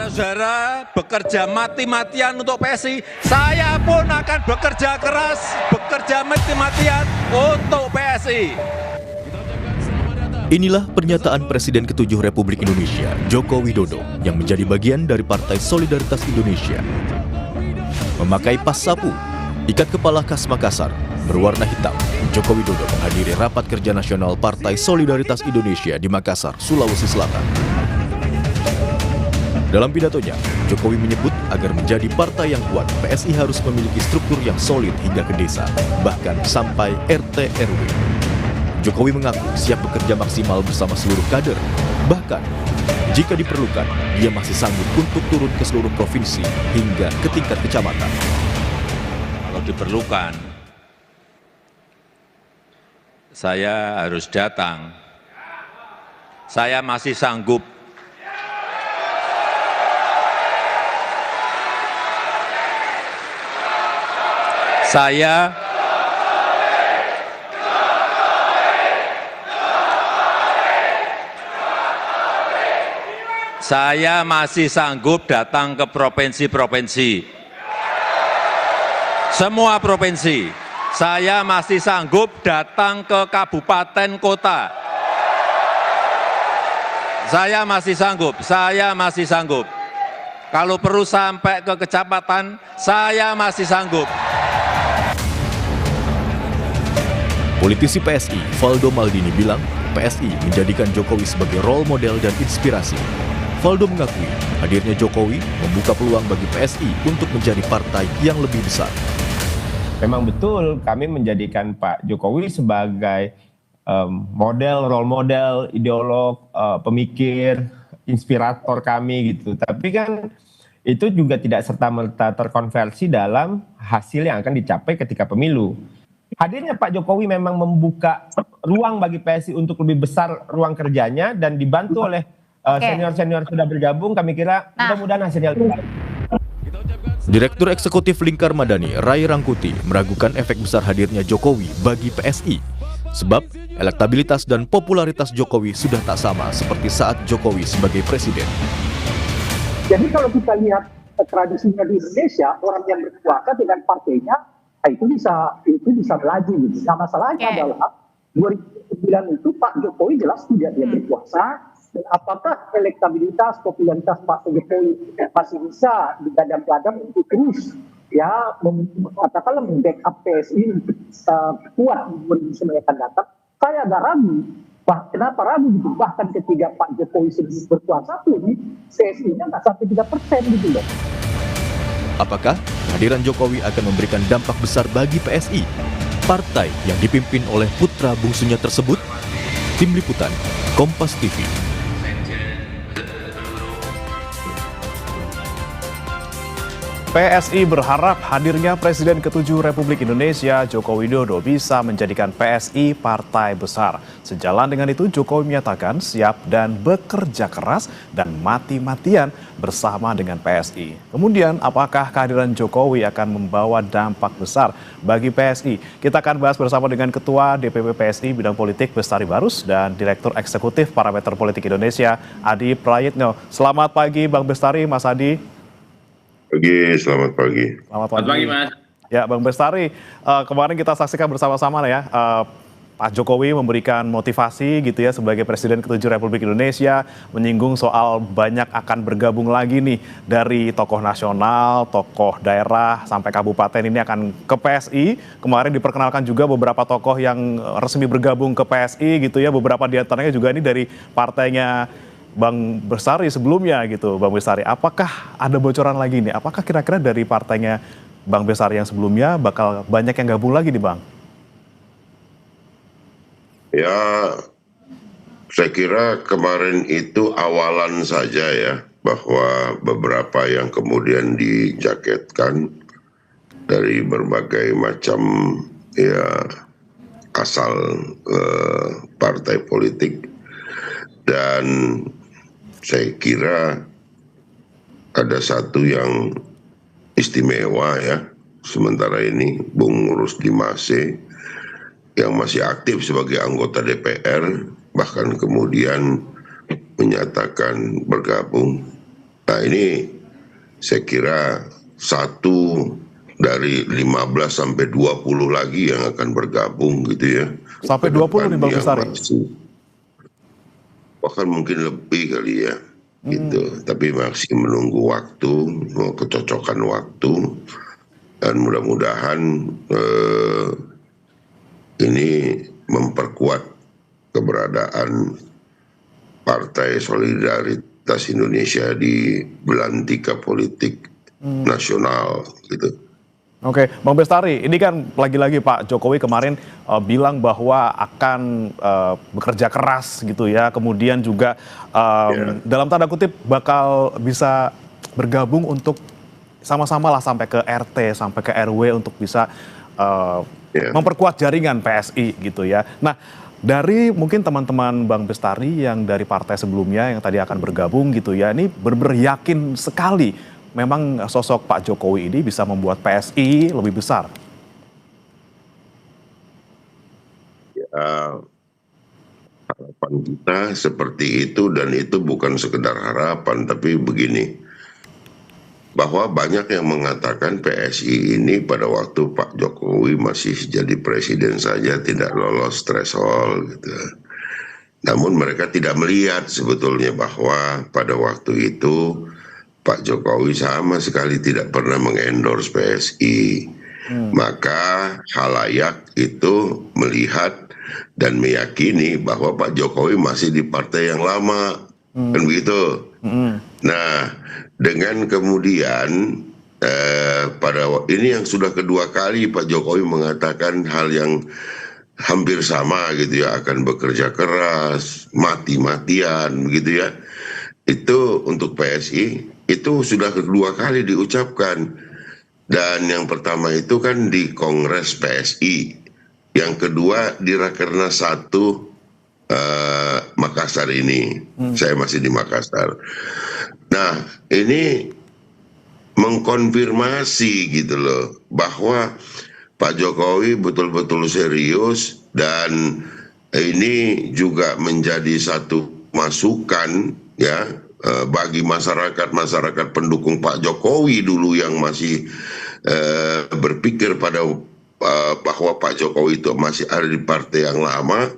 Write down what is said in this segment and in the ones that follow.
Saudara-saudara bekerja mati-matian untuk PSI, saya pun akan bekerja keras, bekerja mati-matian untuk PSI. Inilah pernyataan Presiden ke-7 Republik Indonesia, Joko Widodo, yang menjadi bagian dari Partai Solidaritas Indonesia. Memakai pas sapu, ikat kepala khas Makassar, berwarna hitam, Joko Widodo menghadiri rapat kerja nasional Partai Solidaritas Indonesia di Makassar, Sulawesi Selatan. Dalam pidatonya, Jokowi menyebut agar menjadi partai yang kuat, PSI harus memiliki struktur yang solid hingga ke desa, bahkan sampai RT RW. Jokowi mengaku siap bekerja maksimal bersama seluruh kader. Bahkan, jika diperlukan, dia masih sanggup untuk turun ke seluruh provinsi hingga ke tingkat kecamatan. Kalau diperlukan, saya harus datang. Saya masih sanggup. Saya masih sanggup datang ke provinsi-provinsi. Semua provinsi. Saya masih sanggup datang ke kabupaten kota. Saya masih sanggup. Kalau perlu sampai ke kecamatan, saya masih sanggup. Politisi PSI, Valdo Maldini bilang, PSI menjadikan Jokowi sebagai role model dan inspirasi. Valdo mengakui hadirnya Jokowi membuka peluang bagi PSI untuk menjadi partai yang lebih besar. Memang betul kami menjadikan Pak Jokowi sebagai role model, ideolog, pemikir, inspirator kami gitu. Tapi kan itu juga tidak serta-merta terkonversi dalam hasil yang akan dicapai ketika pemilu. Hadirnya Pak Jokowi memang membuka ruang bagi PSI untuk lebih besar ruang kerjanya dan dibantu oleh senior-senior sudah bergabung, kami kira mudah-mudahan hasilnya lebih baik. Direktur Eksekutif Lingkar Madani, Ray Rangkuti, meragukan efek besar hadirnya Jokowi bagi PSI. Sebab elektabilitas dan popularitas Jokowi sudah tak sama seperti saat Jokowi sebagai presiden. Jadi kalau kita lihat tradisinya di Indonesia, orang yang berkuasa dengan partainya, itu bisa melaju gitu. Nah masalahnya adalah 2009 itu Pak Jokowi jelas tidak dia berkuasa. Dan apakah elektabilitas, popularitas Pak Jokowi masih bisa digadang-gadang untuk terus ya katakanlah membackup PSI kuat di 2009 akan datang? Saya agak ragu. Kenapa ragu gitu? Bahkan ketika Pak Jokowi sedang berkuasa pun PSI-nya nggak sampai 3% gitu loh. Apakah kehadiran Jokowi akan memberikan dampak besar bagi PSI? Partai yang dipimpin oleh putra bungsunya tersebut? Tim Liputan, Kompas TV. PSI berharap hadirnya Presiden ke-7 Republik Indonesia, Joko Widodo, bisa menjadikan PSI partai besar. Sejalan dengan itu, Jokowi menyatakan siap dan bekerja keras dan mati-matian bersama dengan PSI. Kemudian, apakah kehadiran Jokowi akan membawa dampak besar bagi PSI? Kita akan bahas bersama dengan Ketua DPP PSI Bidang Politik Bestari Barus dan Direktur Eksekutif Parameter Politik Indonesia, Adi Prayitno. Selamat pagi Bang Bestari, Mas Adi. Selamat pagi. Selamat pagi, Mas. Ya, Bang Bestari, kemarin kita saksikan bersama-sama ya, Pak Jokowi memberikan motivasi gitu ya sebagai Presiden ke-7 Republik Indonesia, menyinggung soal banyak akan bergabung lagi nih dari tokoh nasional, tokoh daerah, sampai kabupaten ini akan ke PSI. Kemarin diperkenalkan juga beberapa tokoh yang resmi bergabung ke PSI gitu ya, beberapa di antaranya juga ini dari partainya Bang Bestari sebelumnya gitu, Bang Bestari. Apakah ada bocoran lagi nih? Apakah kira-kira dari partainya Bang Bestari yang sebelumnya bakal banyak yang gabung lagi nih, Bang? Ya, saya kira kemarin itu awalan saja ya, bahwa beberapa yang kemudian dijaketkan dari berbagai macam ya asal partai politik. Dan saya kira ada satu yang istimewa ya, sementara ini Bung Rusdi Mase yang masih aktif sebagai anggota DPR, bahkan kemudian menyatakan bergabung. Nah ini saya kira satu dari 15 sampai 20 lagi yang akan bergabung gitu ya. Sampai Ke 20 nih depan Bang yang Bestari. bahkan mungkin lebih kali ya. Gitu. Tapi masih menunggu waktu, kecocokan waktu, dan mudah-mudahan ini memperkuat keberadaan Partai Solidaritas Indonesia di belantika politik nasional gitu. Oke, Bang Bestari, ini kan lagi-lagi Pak Jokowi kemarin bilang bahwa akan bekerja keras gitu ya, kemudian juga dalam tanda kutip bakal bisa bergabung untuk sama-sama lah sampai ke RT, sampai ke RW untuk bisa memperkuat jaringan PSI gitu ya. Nah, dari mungkin teman-teman Bang Bestari yang dari partai sebelumnya yang tadi akan bergabung gitu ya, ini benar-benar yakin sekali memang sosok Pak Jokowi ini bisa membuat PSI lebih besar. Ya, harapan kita seperti itu, dan itu bukan sekedar harapan, tapi begini, bahwa banyak yang mengatakan PSI ini pada waktu Pak Jokowi masih jadi presiden saja tidak lolos threshold gitu. Namun mereka tidak melihat sebetulnya bahwa pada waktu itu Pak Jokowi sama sekali tidak pernah mengendorse PSI. Maka khalayak itu melihat dan meyakini bahwa Pak Jokowi masih di partai yang lama, kan begitu. Nah, dengan kemudian pada ini yang sudah kedua kali Pak Jokowi mengatakan hal yang hampir sama gitu ya, akan bekerja keras, mati-matian begitu ya. Itu untuk PSI itu sudah kedua kali diucapkan, dan yang pertama itu kan di Kongres PSI, yang kedua di Rakernas 1 Makassar ini. Saya masih di Makassar. Nah, ini mengkonfirmasi gitu loh bahwa Pak Jokowi betul-betul serius, dan ini juga menjadi satu masukan ya bagi masyarakat pendukung Pak Jokowi dulu yang masih berpikir pada bahwa Pak Jokowi itu masih ada di partai yang lama.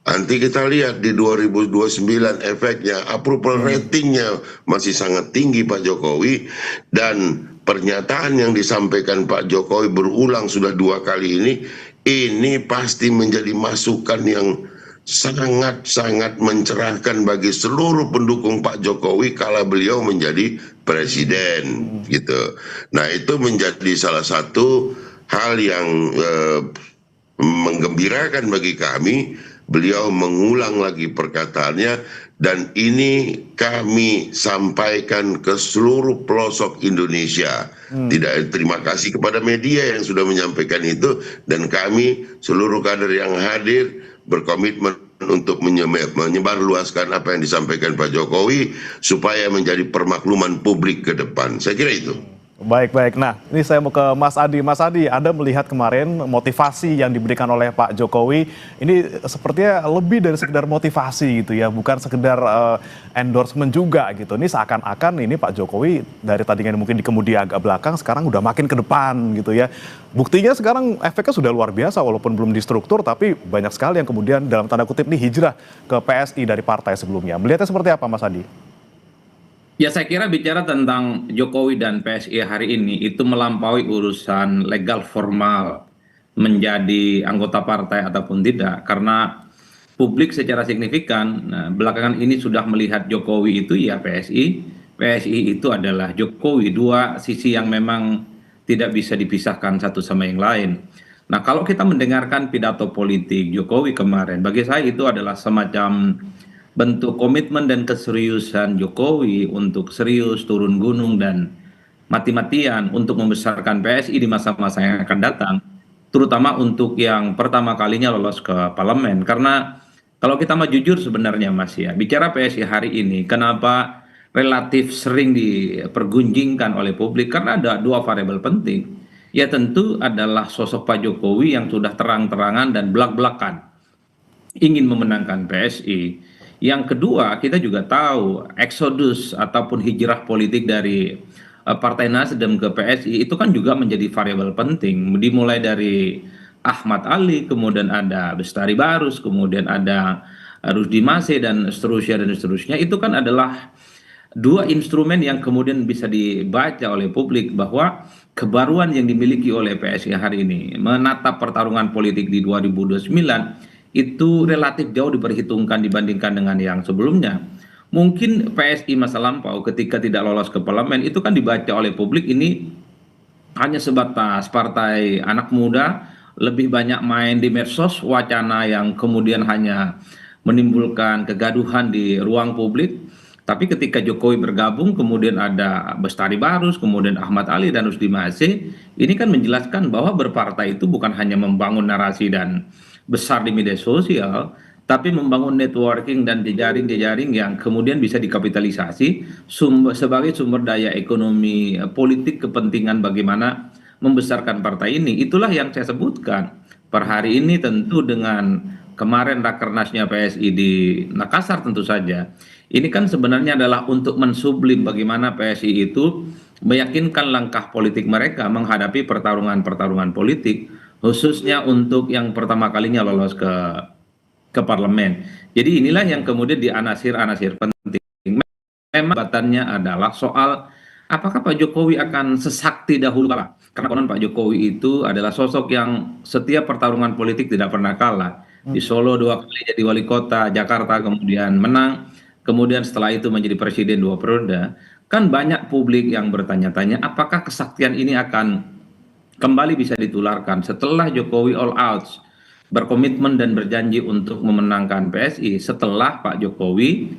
Nanti kita lihat di 2029 efeknya, approval ratingnya masih sangat tinggi Pak Jokowi, dan pernyataan yang disampaikan Pak Jokowi berulang sudah 2 kali ini pasti menjadi masukan yang sangat-sangat mencerahkan bagi seluruh pendukung Pak Jokowi kala beliau menjadi presiden gitu. Nah, itu menjadi salah satu hal yang menggembirakan bagi kami. Beliau mengulang lagi perkataannya, dan ini kami sampaikan ke seluruh pelosok Indonesia. Terima kasih kepada media yang sudah menyampaikan itu, dan kami seluruh kader yang hadir berkomitmen untuk menyebarluaskan apa yang disampaikan Pak Jokowi supaya menjadi permakluman publik ke depan. Saya kira itu. Baik. Nah, ini saya mau ke Mas Adi. Mas Adi, Anda melihat kemarin motivasi yang diberikan oleh Pak Jokowi ini sepertinya lebih dari sekedar motivasi gitu ya, bukan sekedar endorsement juga gitu. Ini seakan-akan ini Pak Jokowi dari tadinya mungkin dikemudi agak belakang, sekarang udah makin ke depan gitu ya. Buktinya sekarang efeknya sudah luar biasa, walaupun belum distruktur, tapi banyak sekali yang kemudian dalam tanda kutip nih hijrah ke PSI dari partai sebelumnya. Melihatnya seperti apa, Mas Adi? Ya, saya kira bicara tentang Jokowi dan PSI hari ini itu melampaui urusan legal formal menjadi anggota partai ataupun tidak, karena publik secara signifikan belakangan ini sudah melihat Jokowi itu ya PSI, PSI itu adalah Jokowi, dua sisi yang memang tidak bisa dipisahkan satu sama yang lain. Nah, kalau kita mendengarkan pidato politik Jokowi kemarin, bagi saya itu adalah semacam bentuk komitmen dan keseriusan Jokowi untuk serius turun gunung dan mati-matian untuk membesarkan PSI di masa-masa yang akan datang, terutama untuk yang pertama kalinya lolos ke parlemen. Karena kalau kita mau jujur sebenarnya Mas ya, bicara PSI hari ini, kenapa relatif sering dipergunjingkan oleh publik? Karena ada 2 variabel penting. Ya, tentu adalah sosok Pak Jokowi yang sudah terang-terangan dan belak-belakan ingin memenangkan PSI. Yang kedua, kita juga tahu eksodus ataupun hijrah politik dari Partai Nasdem ke PSI itu kan juga menjadi variabel penting. Dimulai dari Ahmad Ali, kemudian ada Bestari Barus, kemudian ada Rusdi Masih dan seterusnya. Itu kan adalah dua instrumen yang kemudian bisa dibaca oleh publik bahwa kebaruan yang dimiliki oleh PSI hari ini menatap pertarungan politik di 2029 itu relatif jauh diperhitungkan dibandingkan dengan yang sebelumnya. Mungkin PSI masa lampau ketika tidak lolos ke parlemen itu kan dibaca oleh publik ini hanya sebatas partai anak muda, lebih banyak main di medsos, wacana yang kemudian hanya menimbulkan kegaduhan di ruang publik. Tapi ketika Jokowi bergabung, kemudian ada Bestari Barus, kemudian Ahmad Ali dan Rusdi Masih, ini kan menjelaskan bahwa berpartai itu bukan hanya membangun narasi dan besar di media sosial, tapi membangun networking dan jejaring-jejaring yang kemudian bisa dikapitalisasi sebagai sumber daya ekonomi politik kepentingan bagaimana membesarkan partai ini. Itulah yang saya sebutkan. Per hari ini tentu dengan kemarin rakernasnya PSI di Makassar tentu saja. Ini kan sebenarnya adalah untuk mensublim bagaimana PSI itu meyakinkan langkah politik mereka menghadapi pertarungan-pertarungan politik, khususnya untuk yang pertama kalinya lolos ke parlemen. Jadi inilah yang kemudian dianasir-anasir penting. Memang batannya adalah soal apakah Pak Jokowi akan sesakti dahulu kalah. Karena konon Pak Jokowi itu adalah sosok yang setiap pertarungan politik tidak pernah kalah. Di Solo 2 kali jadi wali kota, Jakarta kemudian menang, kemudian setelah itu menjadi presiden 2 periode. Kan banyak publik yang bertanya-tanya apakah kesaktian ini akan kembali bisa ditularkan setelah Jokowi all out berkomitmen dan berjanji untuk memenangkan PSI setelah Pak Jokowi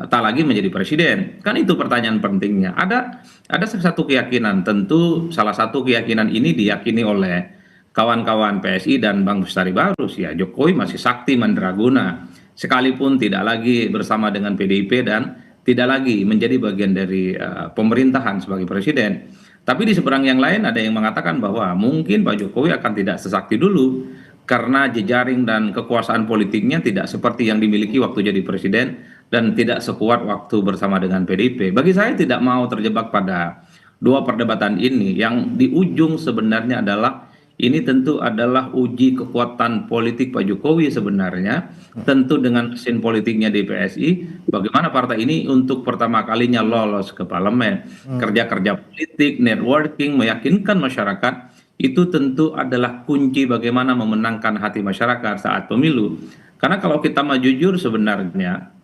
tak lagi menjadi presiden. Kan itu pertanyaan pentingnya. Ada satu keyakinan, tentu salah satu keyakinan ini diyakini oleh kawan-kawan PSI dan Bang Bestari Barus, ya Jokowi masih sakti mandraguna sekalipun tidak lagi bersama dengan PDIP dan tidak lagi menjadi bagian dari pemerintahan sebagai presiden. Tapi di seberang yang lain ada yang mengatakan bahwa mungkin Pak Jokowi akan tidak sesakti dulu karena jejaring dan kekuasaan politiknya tidak seperti yang dimiliki waktu jadi presiden dan tidak sekuat waktu bersama dengan PDIP. Bagi saya tidak mau terjebak pada dua perdebatan ini yang di ujung sebenarnya adalah ini tentu adalah uji kekuatan politik Pak Jokowi sebenarnya, tentu dengan mesin politiknya di PSI, bagaimana partai ini untuk pertama kalinya lolos ke parlemen, kerja-kerja politik, networking, meyakinkan masyarakat, itu tentu adalah kunci bagaimana memenangkan hati masyarakat saat pemilu. Karena kalau kita mau jujur sebenarnya,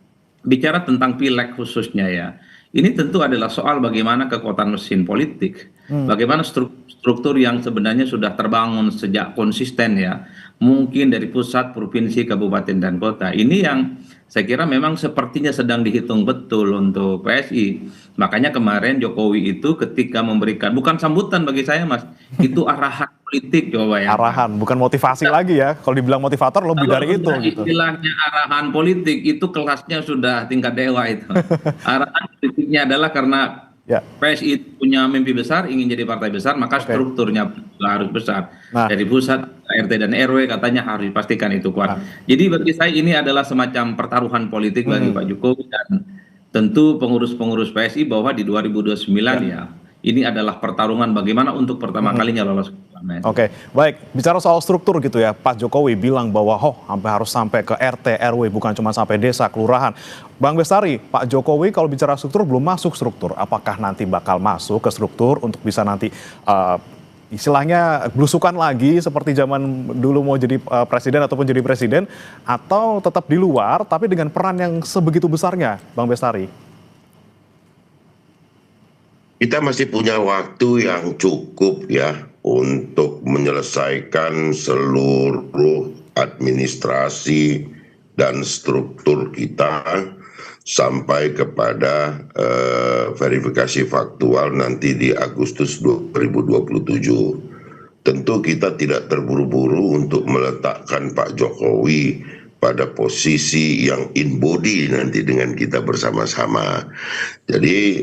bicara tentang pileg khususnya ya, ini tentu adalah soal bagaimana kekuatan mesin politik, bagaimana struktur yang sebenarnya sudah terbangun sejak konsisten ya, mungkin dari pusat, provinsi, kabupaten, dan kota. Ini yang saya kira memang sepertinya sedang dihitung betul untuk PSI. Makanya kemarin Jokowi itu ketika memberikan, bukan sambutan bagi saya Mas, itu arahan politik coba ya. Arahan, bukan motivasi lagi ya. Kalau dibilang motivator lebih dari itu. Gitu. Istilahnya arahan politik itu kelasnya sudah tingkat dewa itu. Arahan politiknya adalah karena PSI punya mimpi besar, ingin jadi partai besar, maka strukturnya harus besar. Dari pusat, RT dan RW katanya harus dipastikan itu kuat. Jadi bagi saya ini adalah semacam pertaruhan politik bagi Pak Jokowi dan tentu pengurus-pengurus PSI bahwa di 2029 ya ini adalah pertarungan bagaimana untuk pertama kalinya lolos ke parlemen. Oke, baik. Bicara soal struktur gitu ya, Pak Jokowi bilang bahwa harus sampai ke RT, RW, bukan cuma sampai desa, kelurahan. Bang Bestari, Pak Jokowi kalau bicara struktur belum masuk struktur. Apakah nanti bakal masuk ke struktur untuk bisa nanti istilahnya belusukan lagi seperti zaman dulu mau jadi presiden ataupun jadi presiden, atau tetap di luar tapi dengan peran yang sebegitu besarnya, Bang Bestari? Kita masih punya waktu yang cukup ya untuk menyelesaikan seluruh administrasi dan struktur kita sampai kepada verifikasi faktual nanti di Agustus 2027. Tentu kita tidak terburu-buru untuk meletakkan Pak Jokowi pada posisi yang in body nanti dengan kita bersama-sama. Jadi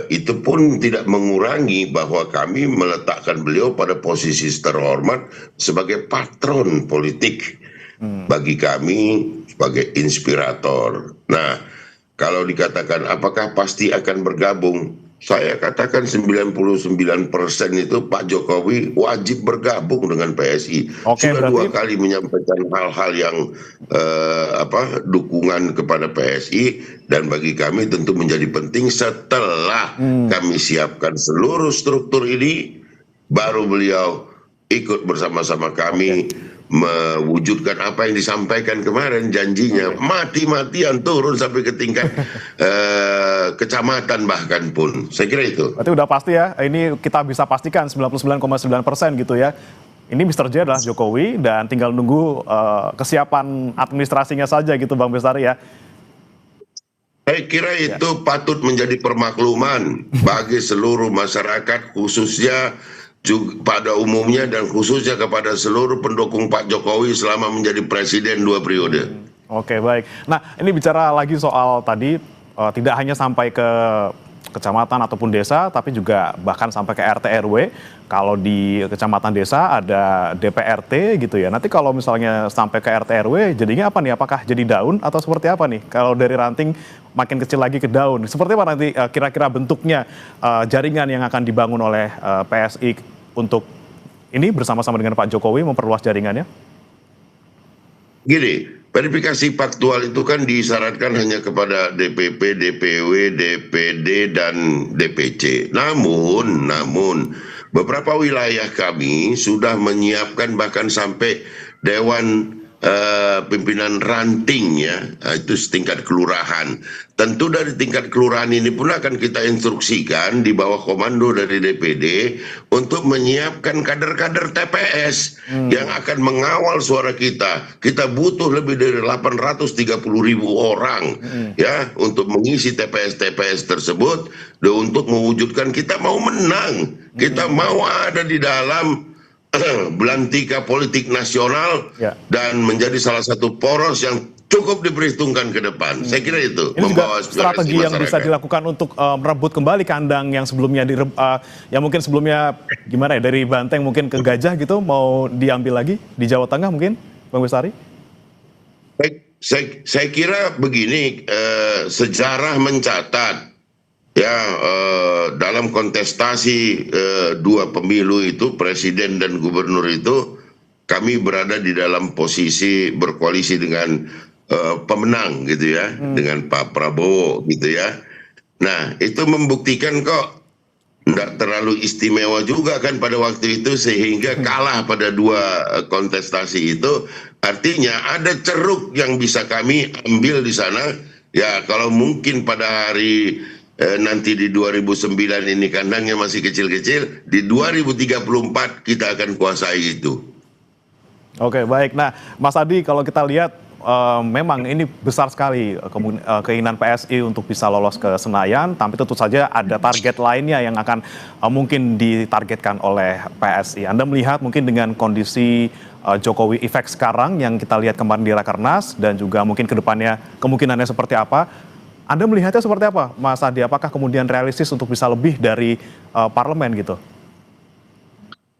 itu pun tidak mengurangi bahwa kami meletakkan beliau pada posisi terhormat sebagai patron politik. Bagi kami sebagai inspirator. Nah, kalau dikatakan apakah pasti akan bergabung, saya katakan 99% itu Pak Jokowi wajib bergabung dengan PSI. Oke, Sudah berarti 2 kali menyampaikan hal-hal yang dukungan kepada PSI, dan bagi kami tentu menjadi penting setelah kami siapkan seluruh struktur ini, baru beliau ikut bersama-sama kami mewujudkan apa yang disampaikan kemarin, janjinya mati-matian turun sampai ke tingkat kecamatan bahkan pun. Saya kira itu. berarti udah pasti ya, ini kita bisa pastikan 99,9% gitu ya. Ini Mr. J adalah Jokowi dan tinggal nunggu kesiapan administrasinya saja gitu Bang Bestari ya. Saya kira itu patut menjadi permakluman bagi seluruh masyarakat, khususnya pada umumnya dan khususnya kepada seluruh pendukung Pak Jokowi selama menjadi presiden 2 periode. Oke, baik. Nah, ini bicara lagi soal tadi tidak hanya sampai ke kecamatan ataupun desa, tapi juga bahkan sampai ke RT RW. Kalau di kecamatan desa ada DPRT gitu ya. Nanti kalau misalnya sampai ke RT RW, jadinya apa nih? Apakah jadi daun atau seperti apa nih? Kalau dari ranting makin kecil lagi ke daun, seperti apa nanti kira-kira bentuknya jaringan yang akan dibangun oleh PSI untuk ini bersama-sama dengan Pak Jokowi memperluas jaringannya? Gini, verifikasi faktual itu kan disyaratkan hanya kepada DPP, DPW, DPD, dan DPC. Namun beberapa wilayah kami sudah menyiapkan bahkan sampai Dewan pimpinan ranting ya, itu setingkat kelurahan. Tentu dari tingkat kelurahan ini pun akan kita instruksikan di bawah komando dari DPD untuk menyiapkan kader-kader TPS yang akan mengawal suara kita. Kita butuh lebih dari 830.000 orang ya untuk mengisi TPS-TPS tersebut, dan untuk mewujudkan kita mau menang, kita mau ada di dalam belantika politik nasional dan menjadi salah satu poros yang cukup diperhitungkan ke depan. Saya kira itu ini membawa juga strategi yang bisa dilakukan untuk merebut kembali kandang yang sebelumnya yang mungkin sebelumnya gimana ya, dari Banteng mungkin ke Gajah gitu, mau diambil lagi di Jawa Tengah mungkin, Bang Bestari? Saya kira begini, sejarah mencatat ya, dalam kontestasi 2 pemilu itu, presiden dan gubernur itu, kami berada di dalam posisi berkoalisi dengan pemenang gitu ya, dengan Pak Prabowo gitu ya. Nah, itu membuktikan kok tidak terlalu istimewa juga kan pada waktu itu, sehingga kalah pada 2 kontestasi itu. Artinya ada ceruk yang bisa kami ambil di sana ya. Kalau mungkin pada hari nanti di 2009 ini kandangnya masih kecil-kecil, di 2034 kita akan kuasai itu. Oke, baik. Nah, Mas Adi, kalau kita lihat memang ini besar sekali keinginan PSI untuk bisa lolos ke Senayan, tapi tentu saja ada target lainnya yang akan mungkin ditargetkan oleh PSI. Anda melihat mungkin dengan kondisi Jokowi effect sekarang yang kita lihat kemarin di Rakernas dan juga mungkin ke depannya kemungkinannya seperti apa? Anda melihatnya seperti apa, Mas Adi? Apakah kemudian realistis untuk bisa lebih dari parlemen gitu?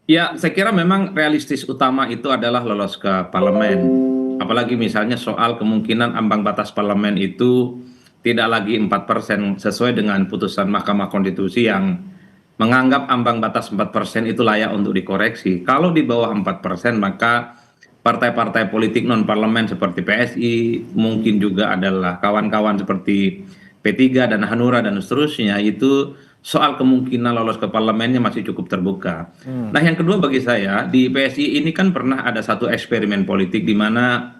Ya, saya kira memang realistis utama itu adalah lolos ke parlemen. Apalagi misalnya soal kemungkinan ambang batas parlemen itu tidak lagi 4% sesuai dengan putusan Mahkamah Konstitusi yang menganggap ambang batas 4% itu layak untuk dikoreksi. Kalau di bawah 4%, maka partai-partai politik non-parlemen seperti PSI, mungkin juga adalah kawan-kawan seperti P3 dan Hanura dan seterusnya, itu soal kemungkinan lolos ke parlemennya masih cukup terbuka. Nah, yang kedua bagi saya, di PSI ini kan pernah ada satu eksperimen politik di mana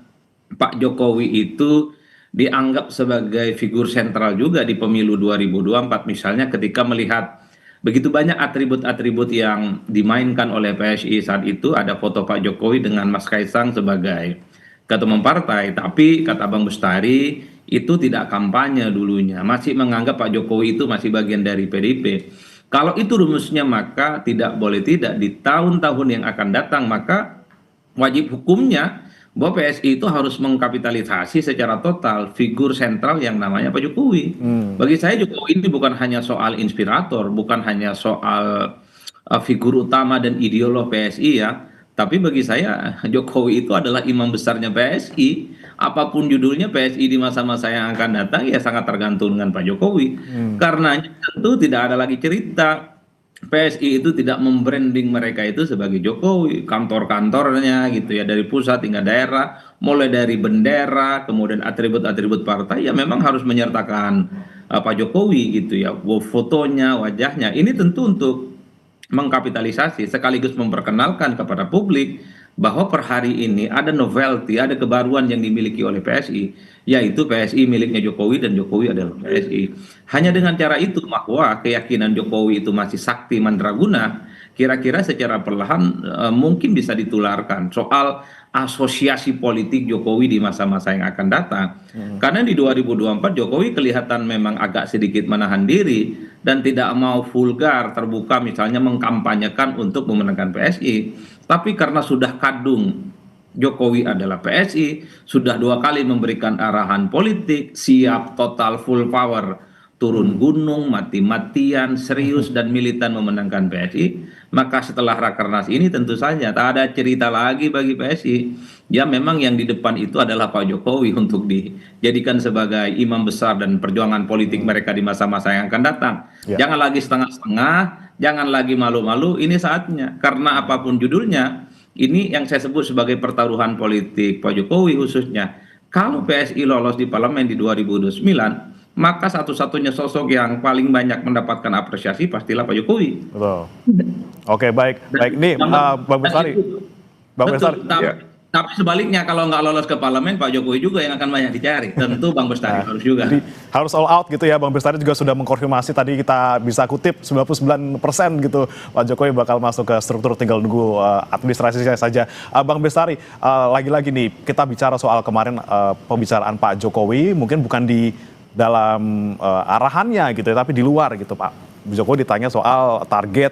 Pak Jokowi itu dianggap sebagai figur sentral juga di pemilu 2024, misalnya ketika melihat begitu banyak atribut-atribut yang dimainkan oleh PSI saat itu. Ada foto Pak Jokowi dengan Mas Kaisang sebagai ketua umum partai, tapi kata Bang Bestari itu tidak kampanye dulunya, masih menganggap Pak Jokowi itu masih bagian dari PDIP. Kalau itu rumusnya, maka tidak boleh tidak di tahun-tahun yang akan datang, maka wajib hukumnya bahwa PSI itu harus mengkapitalisasi secara total figur sentral yang namanya Pak Jokowi. Bagi saya Jokowi ini bukan hanya soal inspirator, bukan hanya soal figur utama dan ideolog PSI ya, tapi bagi saya Jokowi itu adalah imam besarnya PSI. apapun judulnya PSI di masa-masa yang akan datang ya sangat tergantung dengan Pak Jokowi. Karenanya tentu tidak ada lagi cerita PSI itu tidak membranding mereka itu sebagai Jokowi, kantor-kantornya gitu ya, dari pusat hingga daerah, mulai dari bendera, kemudian atribut-atribut partai ya memang harus menyertakan Pak Jokowi gitu ya, fotonya, wajahnya. Ini tentu untuk mengkapitalisasi sekaligus memperkenalkan kepada publik bahwa per hari ini ada novelty, ada kebaruan yang dimiliki oleh PSI, yaitu PSI miliknya Jokowi dan Jokowi adalah PSI. Hanya dengan cara itu bahwa keyakinan Jokowi itu masih sakti mandraguna, kira-kira secara perlahan mungkin bisa ditularkan soal asosiasi politik Jokowi di masa-masa yang akan datang. Karena di 2024 Jokowi kelihatan memang agak sedikit menahan diri dan tidak mau vulgar terbuka misalnya mengkampanyekan untuk memenangkan PSI. Tapi karena sudah kadung Jokowi adalah PSI, sudah 2 kali memberikan arahan politik, siap total full power, turun gunung, mati-matian, serius dan militan memenangkan PSI, maka setelah Rakernas ini tentu saja tak ada cerita lagi bagi PSI. Ya memang yang di depan itu adalah Pak Jokowi untuk dijadikan sebagai imam besar dan perjuangan politik mereka di masa-masa yang akan datang. Jangan lagi setengah-setengah, jangan lagi malu-malu, ini saatnya. Karena apapun judulnya, ini yang saya sebut sebagai pertaruhan politik Pak Jokowi khususnya. Kalau PSI lolos di parlemen di 2029, maka satu-satunya sosok yang paling banyak mendapatkan apresiasi pastilah Pak Jokowi. Betul. Oke, baik. Baik, nih Bang Bestari. Bang Bestari. Tapi sebaliknya kalau nggak lolos ke parlemen, Pak Jokowi juga yang akan banyak dicari. Tentu Bang Bestari harus juga. Jadi, harus all out gitu ya. Bang Bestari juga sudah mengkonfirmasi tadi kita bisa kutip 99% gitu. Pak Jokowi bakal masuk ke struktur, tinggal nunggu administrasinya saja. Bang Bestari, lagi-lagi nih kita bicara soal kemarin pembicaraan Pak Jokowi, mungkin bukan di dalam arahannya gitu ya, tapi di luar gitu Pak. Jokowi ditanya soal target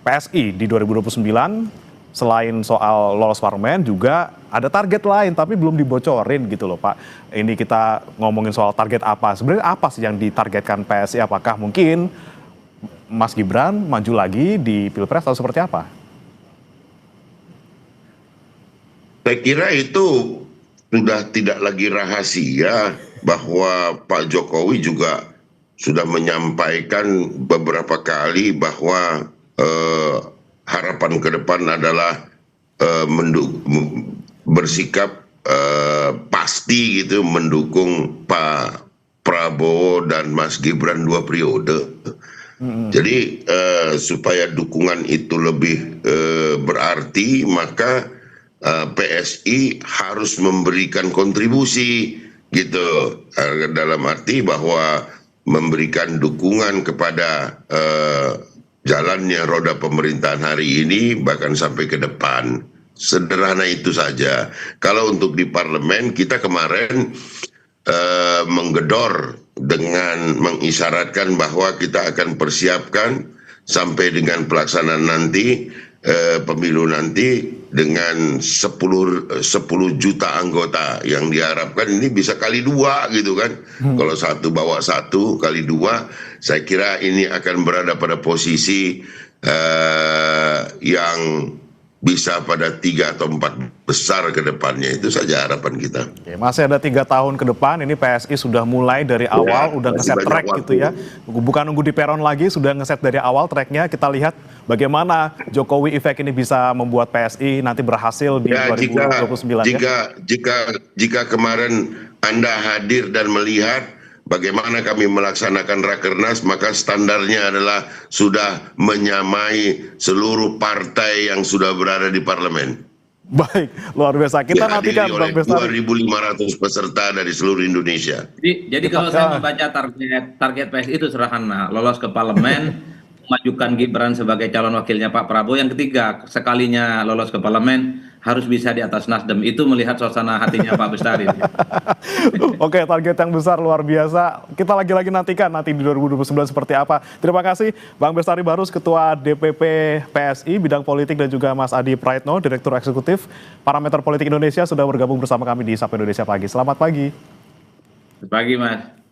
PSI di 2029, selain soal lolos parlemen juga ada target lain tapi belum dibocorin gitu loh Pak. Ini kita ngomongin soal target apa, sebenarnya apa sih yang ditargetkan PSI? Apakah mungkin Mas Gibran maju lagi di Pilpres atau seperti apa? Saya kira itu sudah tidak lagi rahasia bahwa Pak Jokowi juga sudah menyampaikan beberapa kali bahwa harapan ke depan adalah bersikap pasti gitu mendukung Pak Prabowo dan Mas Gibran 2 periode. Jadi supaya dukungan itu lebih berarti, maka PSI harus memberikan kontribusi gitu, dalam arti bahwa memberikan dukungan kepada jalannya roda pemerintahan hari ini bahkan sampai ke depan. Sederhana itu saja. Kalau untuk di parlemen, kita kemarin menggedor dengan mengisyaratkan bahwa kita akan persiapkan sampai dengan pelaksanaan nanti, pemilu nanti, dengan 10 juta anggota yang diharapkan ini bisa kali 2 gitu kan. Kalau 1 bawa 1 kali 2, saya kira ini akan berada pada posisi yang bisa pada 3 atau 4 besar ke depannya. Itu saja harapan kita. Oke, masih ada 3 tahun ke depan, ini PSI sudah mulai dari awal, udah ngeset track gitu ya. Bukan nunggu di peron lagi, sudah ngeset dari awal tracknya. Kita lihat bagaimana Jokowi efek ini bisa membuat PSI nanti berhasil di 2029 ya. Jika kemarin Anda hadir dan melihat bagaimana kami melaksanakan Rakernas, maka standarnya adalah sudah menyamai seluruh partai yang sudah berada di parlemen. Baik, luar biasa. Kita nantikan Bang Bestari. 2.500 peserta dari seluruh Indonesia. Jadi kalau saya membaca target PSI itu sederhana, lolos ke parlemen, memajukan Gibran sebagai calon wakilnya Pak Prabowo. Yang ketiga, sekalinya lolos ke parlemen, harus bisa di atas Nasdem. Itu melihat suasana hatinya Pak Bestari. Oke, target yang besar luar biasa. Kita lagi-lagi nantikan nanti di 2029 seperti apa. Terima kasih Bang Bestari Barus, Ketua DPP PSI bidang politik, dan juga Mas Adi Praetno, Direktur Eksekutif Parameter Politik Indonesia, sudah bergabung bersama kami di Sapa Indonesia Pagi. Selamat pagi. Selamat pagi Mas.